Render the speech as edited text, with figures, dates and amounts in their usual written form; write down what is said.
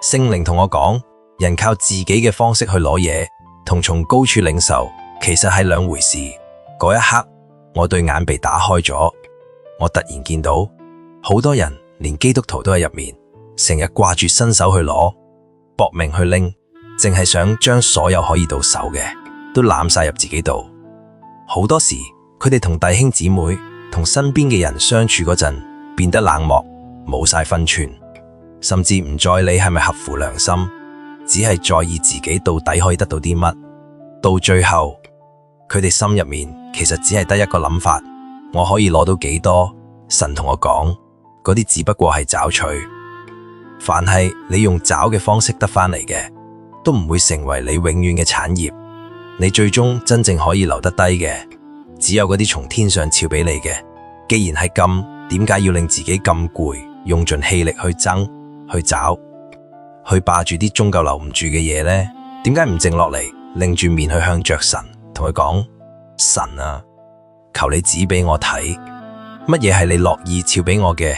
聖靈同我講，人靠自己嘅方式去攞嘢，同從高處領受，其實係兩回事。嗰一刻，我對眼被打開咗，我突然見到好多人，連基督徒都喺入面，成日掛住伸手去攞，搏命去拎，淨係想將所有可以到手嘅都攬晒入自己度。好多時，佢哋同弟兄姊妹、同身邊嘅人相處嗰陣，變得冷漠，冇晒分寸，甚至唔再理係咪合乎良心，只係在意自己到底可以得到啲乜。到最後，佢哋心入面其實只係得一個諗法：我可以攞到幾多？神同我講，嗰啲只不過係找取。凡係你用找嘅方式得返嚟嘅，都唔會成為你永遠嘅產業。你最終真正可以留得低嘅，只有嗰啲從天上賜俾你嘅。既然係咁，點解要令自己咁攰，用盡氣力去爭、去找、去霸住啲終究留唔住嘅嘢呢？點解唔靜落嚟，擰住面去向着神，同佢講：神啊，求你指俾我睇，乜嘢係你樂意賜俾我嘅？